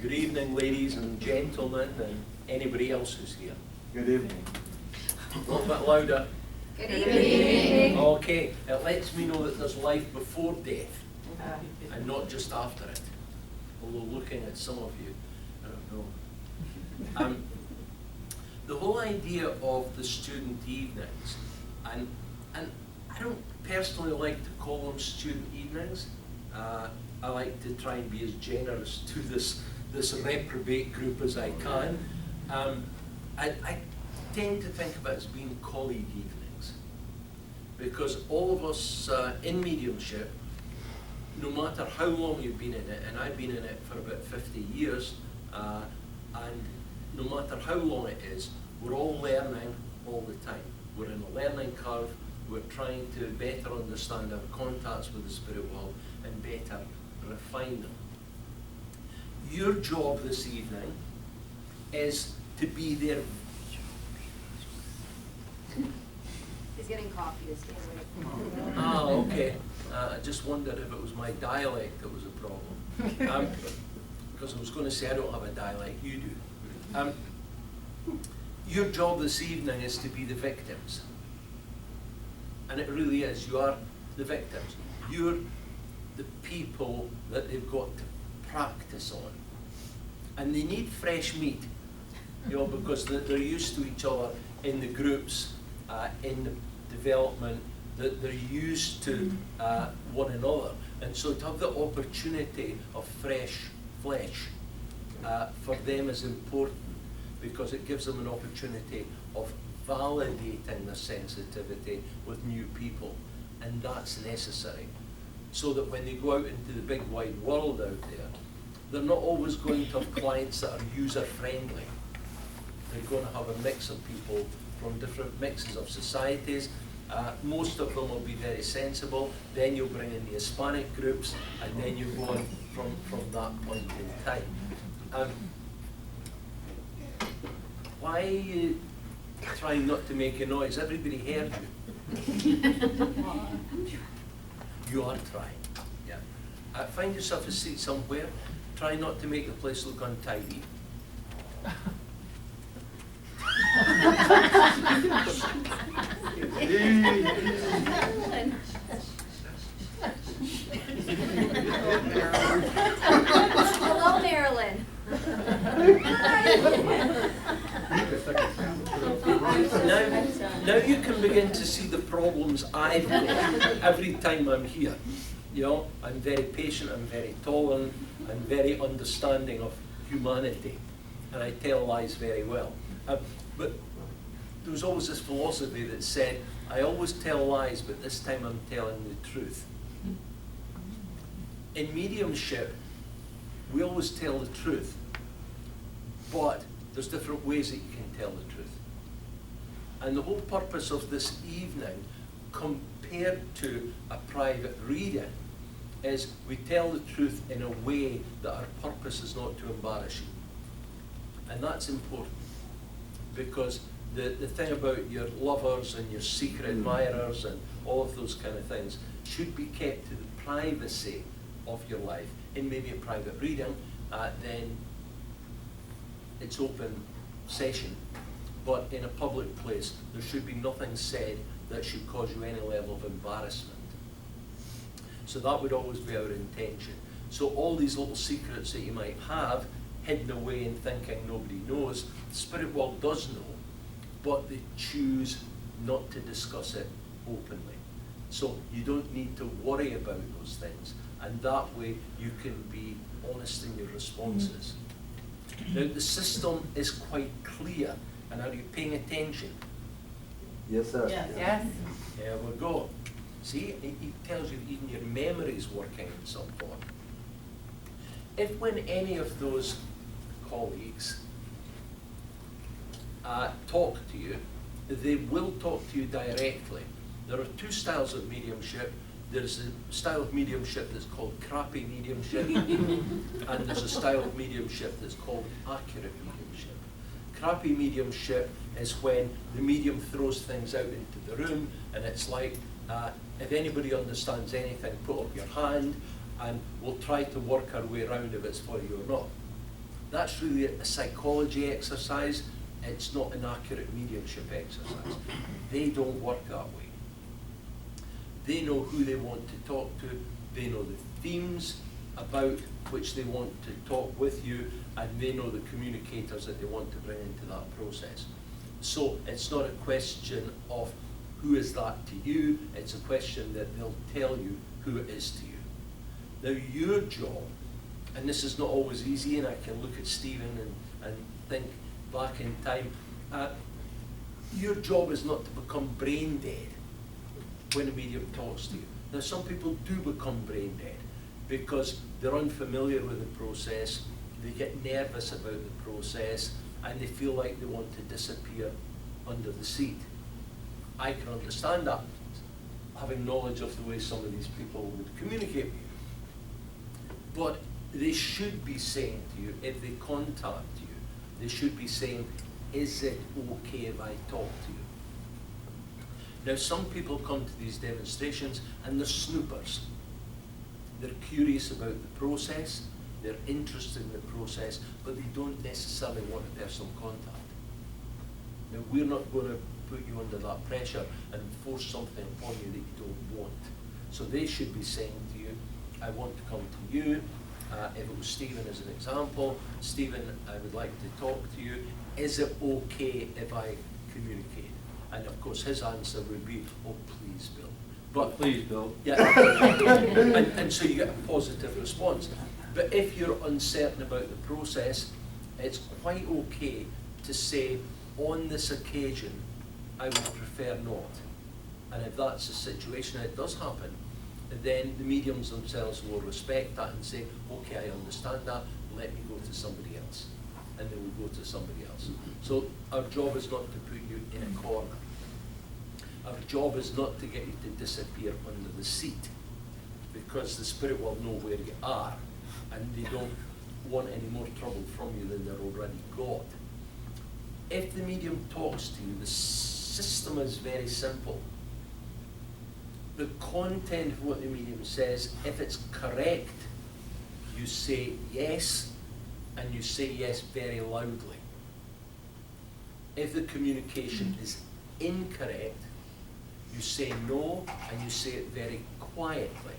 Good evening, ladies and gentlemen, and anybody else who's here. Good evening. A little bit louder. Good evening. Okay, it lets me know that there's life before death, and not just after it. Although looking at some of you, I don't know. The whole idea of the student evenings, and I don't personally like to call them student evenings. I like to try and be as generous to this reprobate group as I can. I tend to think of it as being colleague evenings, because all of us in mediumship, no matter how long you've been in it, and I've been in it for about 50 years, and no matter how long it is, we're all learning all the time. We're in a learning curve. We're trying to better understand our contacts with the spirit world and better refine them. Your job this evening is to be there. He's getting coffee to stay away. Ah, okay. I just wondered if it was my dialect that was a problem. Because I was going to say I don't have a dialect, you do. Your job this evening is to be the victims. And it really is. You are the victims. You're the people that they've got to practice on. And they need fresh meat, because they're used to each other in the groups, in the development, that they're used to one another. And so to have the opportunity of fresh flesh for them is important, because it gives them an opportunity of validating their sensitivity with new people. And that's necessary, so that when they go out into the big wide world out there, they're not always going to have clients that are user-friendly. They're going to have a mix of people from different mixes of societies. Most of them will be very sensible. Then you'll bring in the Hispanic groups, and then you go on from that point in time. Why are you trying not to make a noise? Everybody heard you. You are trying. Yeah. Find yourself a seat somewhere. Try not to make the place look untidy. Hello, Marilyn. Now you can begin to see the problems I've got every time I'm here. I'm very patient, I'm very tolerant, I'm very understanding of humanity, and I tell lies very well. But there was always this philosophy that said, I always tell lies, but this time I'm telling the truth. In mediumship, we always tell the truth, but there's different ways that you can tell the truth. And the whole purpose of this evening, compared to a private reading, is we tell the truth in a way that our purpose is not to embarrass you. And that's important, because the thing about your lovers and your secret admirers and all of those kind of things should be kept to the privacy of your life. In maybe a private reading, then it's open session. But in a public place, there should be nothing said that should cause you any level of embarrassment. So that would always be our intention. So all these little secrets that you might have hidden away in thinking nobody knows, the spirit world does know, but they choose not to discuss it openly. So you don't need to worry about those things, and that way you can be honest in your responses. Now the system is quite clear, and are you paying attention? Yes, sir. Yes. There we go. See, it tells you that even your memory is working in some form. If when any of those colleagues talk to you, they will talk to you directly. There are two styles of mediumship. There's a style of mediumship that's called crappy mediumship, and there's a style of mediumship that's called accurate mediumship. Crappy mediumship is when the medium throws things out into the room, and it's like, if anybody understands anything, put up your hand, and we'll try to work our way around if it's for you or not. That's really a psychology exercise. It's not an accurate mediumship exercise. They don't work that way. They know who they want to talk to. They know the themes about which they want to talk with you, and they know the communicators that they want to bring into that process. So it's not a question of who is that to you, it's a question that they'll tell you who it is to you. Now your job, and this is not always easy, and I can look at Stephen and think back in time, your job is not to become brain dead when a medium talks to you. Now some people do become brain dead because they're unfamiliar with the process, they get nervous about the process, and they feel like they want to disappear under the seat. I can understand that, having knowledge of the way some of these people would communicate with you. But they should be saying to you, if they contact you, they should be saying, is it okay if I talk to you? Now some people come to these demonstrations and they're snoopers. They're curious about the process, they're interested in the process, but they don't necessarily want a personal contact. Now we're not going to put you under that pressure and force something upon you that you don't want. So they should be saying to you, I want to come to you. If it was Stephen as an example, Stephen, I would like to talk to you. Is it okay if I communicate? And of course his answer would be, oh please Bill. But Please, Bill. yeah, and so you get a positive response. But if you're uncertain about the process, it's quite okay to say, on this occasion, I would prefer not. And if that's the situation, and it does happen, then the mediums themselves will respect that and say, okay, I understand that, let me go to somebody else. And they will go to somebody else. So our job is not to put you in a corner. Our job is not to get you to disappear under the seat, because the spirit will know where you are, and they don't want any more trouble from you than they're already got. If the medium talks to you, the system is very simple. The content of what the medium says, if it's correct, you say yes, and you say yes very loudly. If the communication is incorrect, you say no, and you say it very quietly.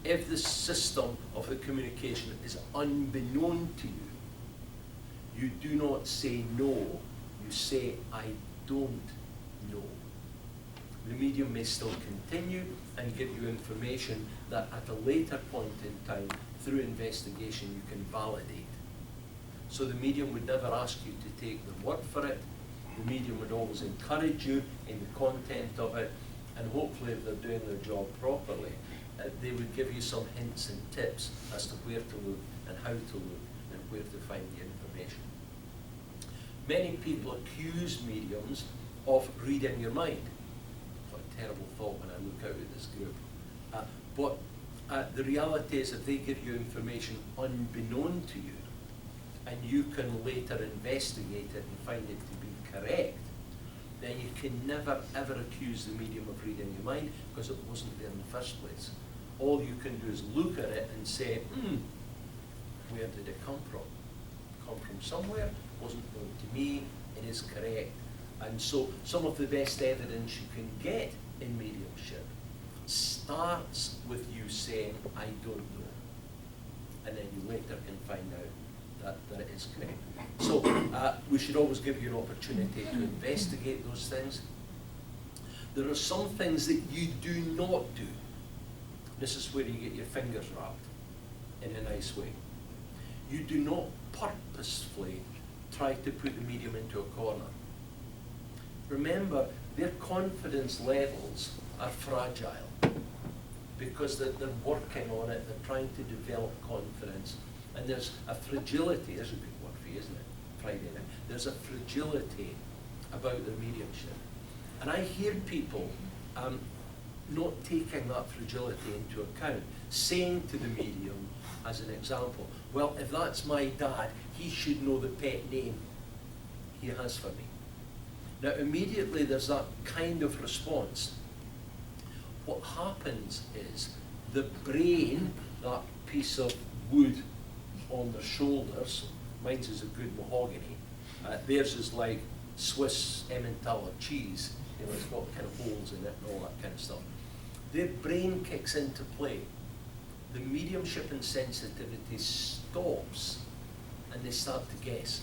If the system of the communication is unbeknown to you, you do not say no, you say I don't know. The medium may still continue and give you information that at a later point in time, through investigation, you can validate. So the medium would never ask you to take their word for it. The medium would always encourage you in the content of it, and hopefully if they're doing their job properly, they would give you some hints and tips as to where to look and how to look and where to find the information. Many people accuse mediums of reading your mind. What a terrible thought when I look out at this group. But the reality is if they give you information unbeknown to you, and you can later investigate it and find it to be correct, then you can never ever accuse the medium of reading your mind, because it wasn't there in the first place. All you can do is look at it and say, where did it come from? Come from somewhere, wasn't known to me, it is correct. And so some of the best evidence you can get in mediumship starts with you saying, I don't know. And then you later can find out that it is correct. So we should always give you an opportunity to investigate those things. There are some things that you do not do. This is where you get your fingers wrapped in a nice way. You do not purposefully try to put the medium into a corner. Remember, their confidence levels are fragile because they're working on it, they're trying to develop confidence. And there's a fragility, there's a big word for you, isn't it? Friday night. There's a fragility about their mediumship. And I hear people not taking that fragility into account, saying to the medium, as an example, well, if that's my dad, he should know the pet name he has for me. Now, immediately there's that kind of response. What happens is the brain, that piece of wood on their shoulders. Mine's is a good mahogany. Theirs is like Swiss Emmentaler cheese. You know, it's got kind of holes in it and all that kind of stuff. Their brain kicks into play. The mediumship and sensitivity stops, and they start to guess.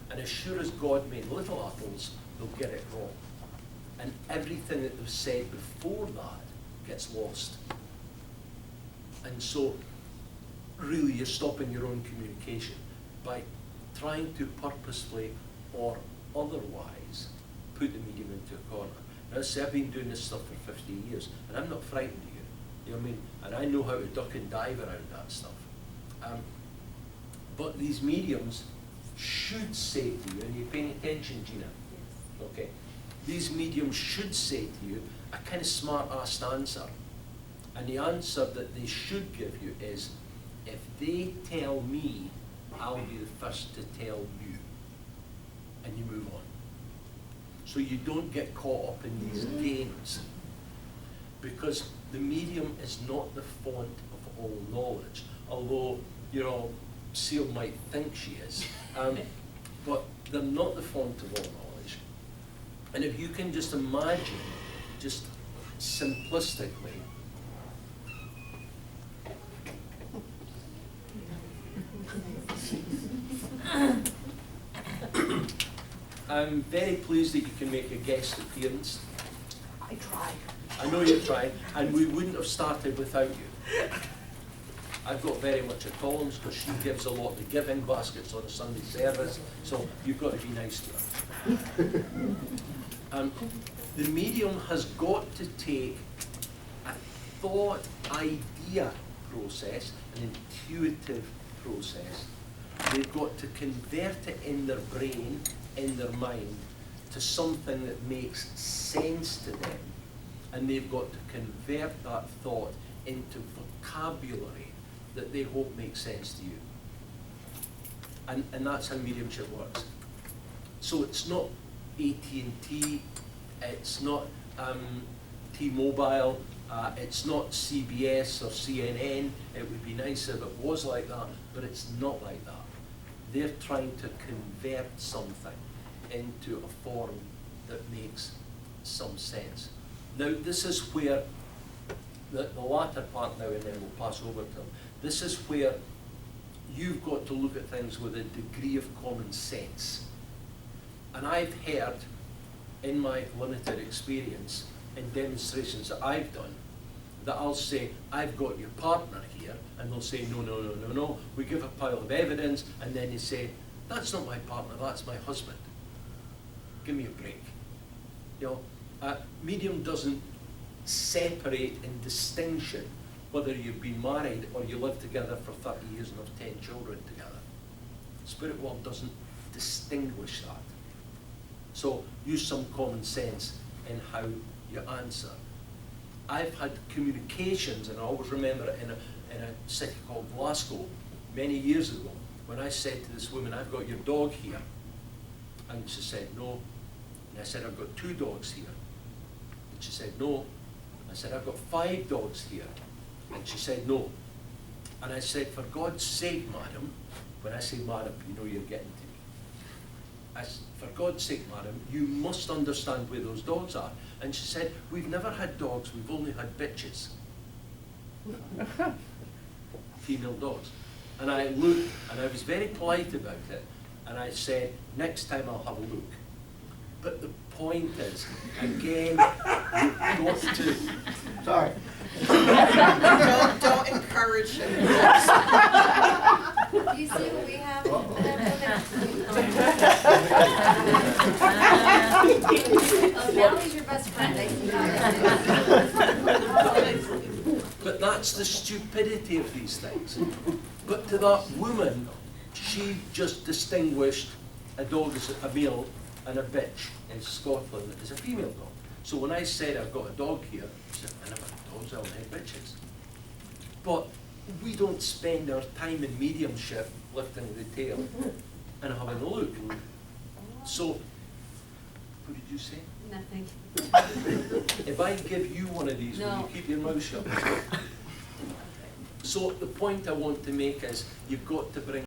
And as sure as God made little apples, they'll get it wrong. And everything that was said before that gets lost. And so, really, you're stopping your own communication by trying to purposefully or otherwise put the medium into a corner. Now, say I've been doing this stuff for 50 years, and I'm not frightened of you. You know what I mean? And I know how to duck and dive around that stuff. But these mediums should say to you, and you're paying attention, Gina, okay? These mediums should say to you a kind of smart-assed answer. And the answer that they should give you is, if they tell me, I'll be the first to tell you. And you move on. So you don't get caught up in these games. Because the medium is not the font of all knowledge. Although, you know, Seal might think she is. But they're not the font of all knowledge. And if you can just imagine, just simplistically, I'm very pleased that you can make a guest appearance. I tried. I know you tried, and we wouldn't have started without you. I've got very much at Columns because she gives a lot of the giving baskets on a Sunday service, so you've got to be nice to her. The medium has got to take a thought idea process, an intuitive process. They've got to convert it in their brain, in their mind, to something that makes sense to them. And they've got to convert that thought into vocabulary that they hope makes sense to you. And that's how mediumship works. So it's not AT&T, it's not T-Mobile, it's not CBS or CNN. It would be nice if it was like that, but it's not like that. They're trying to convert something into a form that makes some sense. Now, this is where the latter part now, and then we'll pass over to them. This is where you've got to look at things with a degree of common sense. And I've heard, in my limited experience, in demonstrations that I've done, that I'll say, I've got your partner here, and they'll say, no, no, no, no, no. We give a pile of evidence, and then they say, that's not my partner, that's my husband. Give me a break. You know, medium doesn't separate in distinction whether you've been married or you live together for 30 years and have 10 children together. Spirit world doesn't distinguish that. So use some common sense in how you answer. I've had communications, and I always remember it in a city called Glasgow many years ago, when I said to this woman, I've got your dog here. And she said, no. And I said, I've got 2 dogs here. And she said, no. I said, I've got 5 dogs here. And she said, no. And I said, for God's sake, madam, when I say madam, you know you're getting to me. I said, for God's sake, madam, you must understand where those dogs are. And she said, we've never had dogs, we've only had bitches. Female dogs. And I looked, and I was very polite about it, and I said, next time I'll have a look. But the point is, again, you've got to... Sorry. Don't encourage him. Do you see what we have? Oh, Mally's your best friend. I see that. But that's the stupidity of these things. But to that woman, she just distinguished a dog as a male and a bitch in Scotland as a female dog. So when I said I've got a dog here, she said, I never had dogs, I only had bitches. But we don't spend our time in mediumship lifting the tail and having a look. So, what did you say? Nothing. If I give you one of these, will No. you keep your mouth shut? So the point I want to make is, you've got to bring